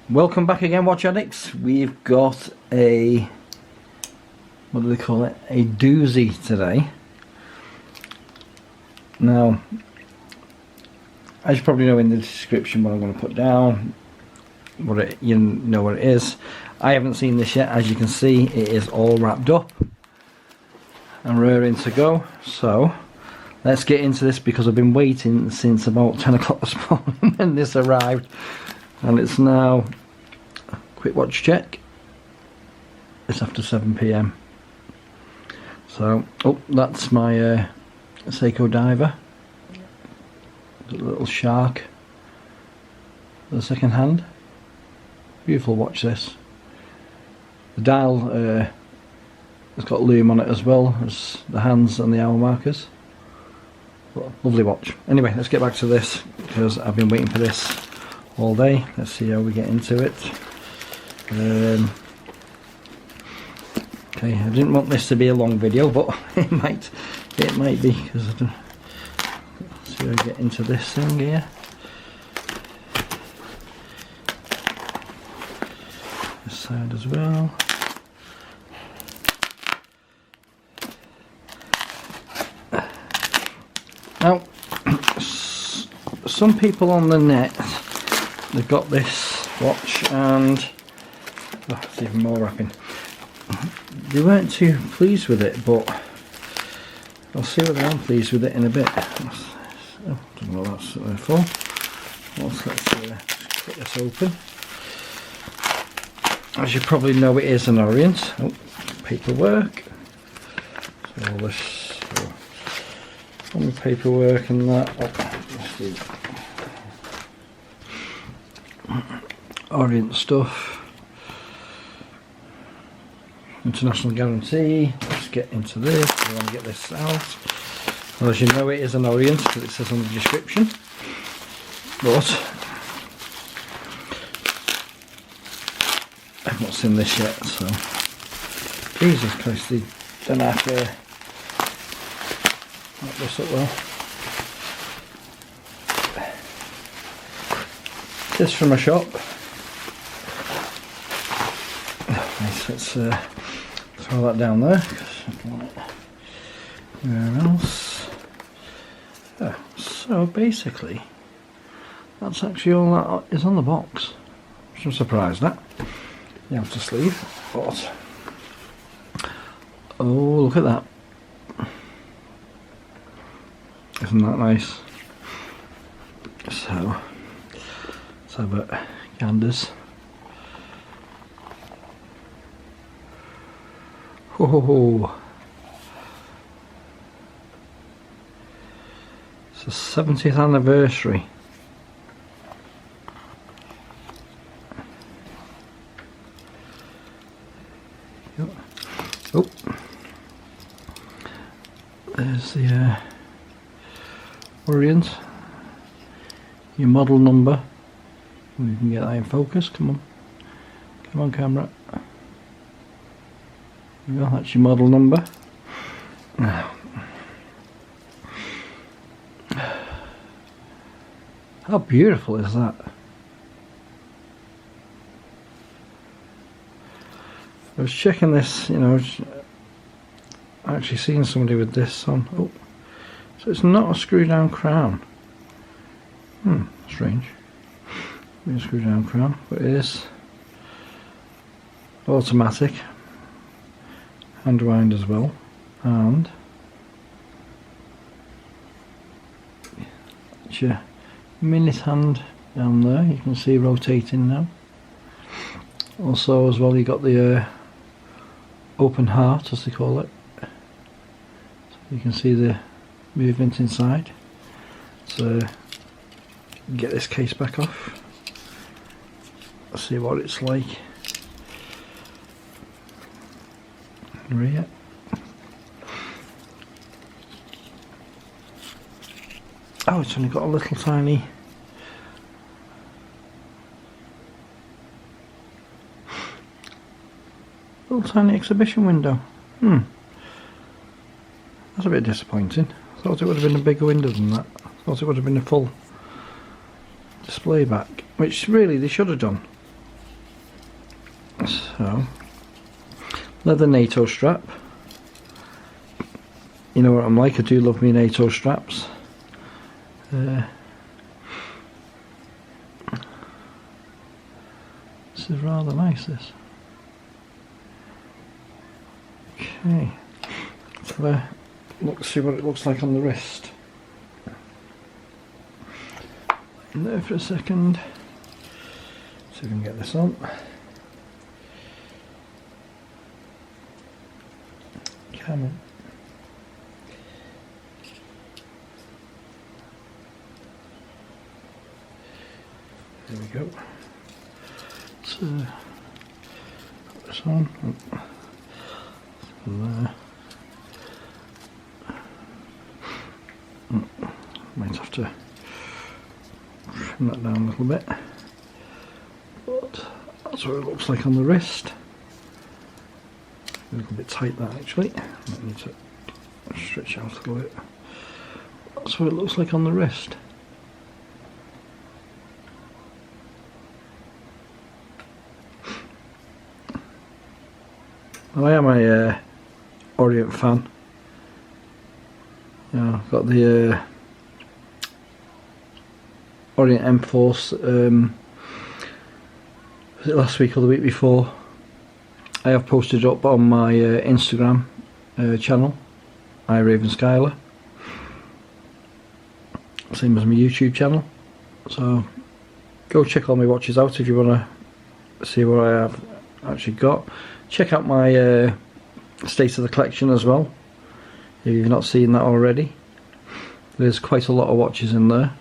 Welcome back again, Watch Addicts. We've got a, what do they call it, a doozy today. Now, as you probably know in the description what I'm going to put down, you know what it is. I haven't seen this yet. As you can see, it is all wrapped up and raring to go. So let's get into this because I've been waiting since about 10 o'clock this morning when this arrived. And it's now, quick watch check, it's after 7 PM. So, oh, that's my Seiko diver, the little shark, the second hand. Beautiful watch this. The dial has got lume on it as well as the hands and the hour markers. Lovely watch. Anyway, let's get back to this because I've been waiting for this all day. Let's see how we get into it. Okay, I didn't want this to be a long video, but it might be because I don't. Let's see how we get into this thing here. This side as well. Now, some people on the net, they've got this watch and it's even more wrapping. They weren't too pleased with it, but I'll see whether I'm pleased with it in a bit. Oh, don't know what that's for. Let's cut this open. As you probably know, it is an Orient. Oh, paperwork. So all this, all the paperwork and that. Oh, let's do Orient stuff. International guarantee. Let's get into this. I want to get this out. Well, as you know, it is an Orient because it says on the description. But I've not seen this yet, so Jesus Christ, they don't have to wrap this up well. This from a shop. Nice, let's throw that down there because I don't want it anywhere else. Oh, so basically, that's actually all that is on the box, which I'm surprised at. The outer sleeve, but oh, look at that! Isn't that nice? So let's have a ganders. Oh, it's the 70th anniversary. Oh, there's the Orient, your model number. You can get that in focus. Come on camera. Well, that's your model number. Now, how beautiful is that? I was checking this, you know, actually seeing somebody with this on. Oh, so it's not a screw down crown. Strange. A screw down crown, but it is automatic. Hand wind as well, and your minute hand down there, you can see rotating now. Also as well, you got the open heart, as they call it, so you can see the movement inside. So get this case back off, let's see what it's like. Rear. Oh, it's only got a little tiny exhibition window. That's a bit disappointing. I thought it would have been a bigger window than that. I thought it would have been a full display back, which really they should have done. So, leather NATO strap. You know what I'm like, I do love me NATO straps. This is rather nice, this. Okay, so let's see what it looks like on the wrist. In there for a second. See if we can get this on. Come on. There we go. Let's put this on. There. Might have to trim that down a little bit, but that's what it looks like on the wrist. A little bit tight that actually. Might need to stretch out a little bit. That's what it looks like on the wrist. I am a Orient fan. Yeah, I've got the Orient M-Force, was it last week or the week before? I have posted up on my Instagram channel, iRavenSkyler, same as my YouTube channel. So go check all my watches out if you want to see what I have actually got. Check out my State of the Collection as well, if you've not seen that already. There's quite a lot of watches in there.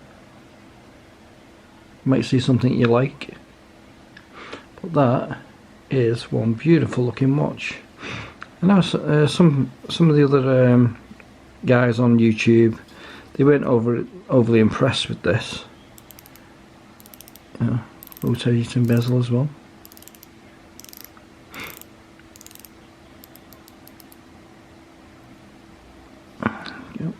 You might see something you like. But that is one beautiful looking watch. I know some of the other guys on YouTube, they weren't overly impressed with this. Rotating bezel as well. Yep.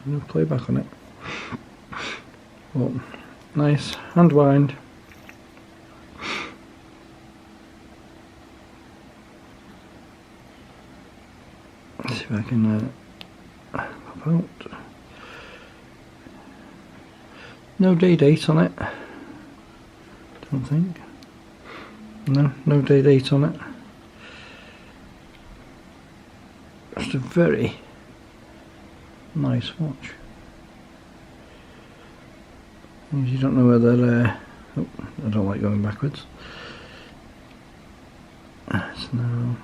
No playback on it. But nice hand wind. Let's see if I can pop out. No day date on it. Don't think. No day date on it. Just a very nice watch. You don't know whether oh, I don't like going backwards. It's now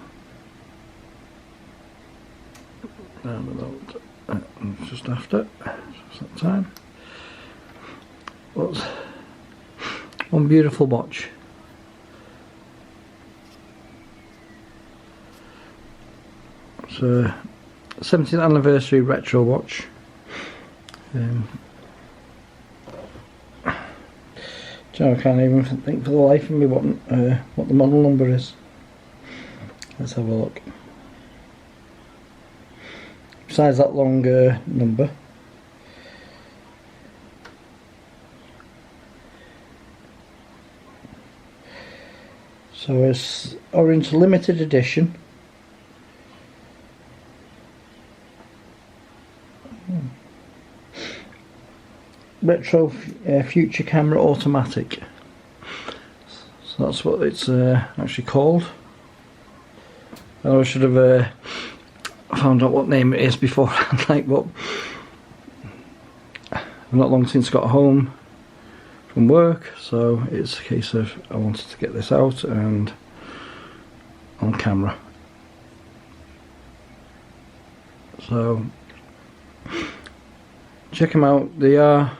round about just after, just that time. But one beautiful watch. It's a 70th anniversary retro watch. I can't even think for the life of me what the model number is. Let's have a look. Besides that long number, so it's Orient limited edition. Retro future camera automatic. So that's what it's actually called. I should have found out what name it is beforehand. Like, but I've not long since got home from work, so it's a case of I wanted to get this out and on camera. So check them out. They are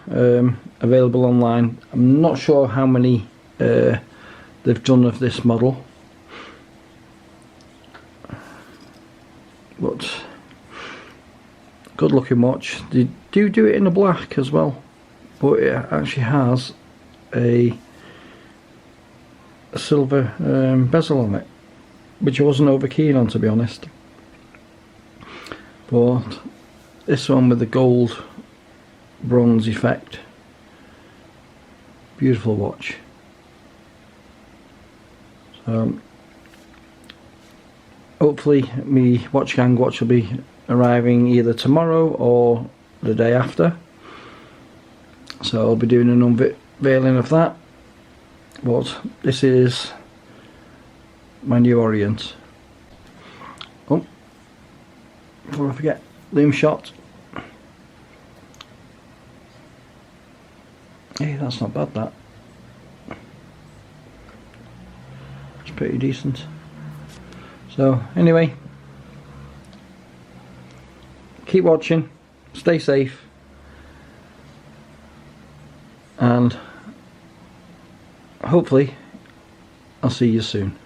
available online. I'm not sure how many they've done of this model, but good looking watch. They do it in a black as well, but it actually has a silver bezel on it, which I wasn't over keen on, to be honest. But this one with the gold bronze effect, beautiful watch. Hopefully me watch gang watch will be arriving either tomorrow or the day after, so I'll be doing an unveiling of that. But this is my new Orient. Oh, before I forget, loom shot. Hey, that's not bad, that. It's pretty decent. So anyway, keep watching, stay safe, and hopefully I'll see you soon.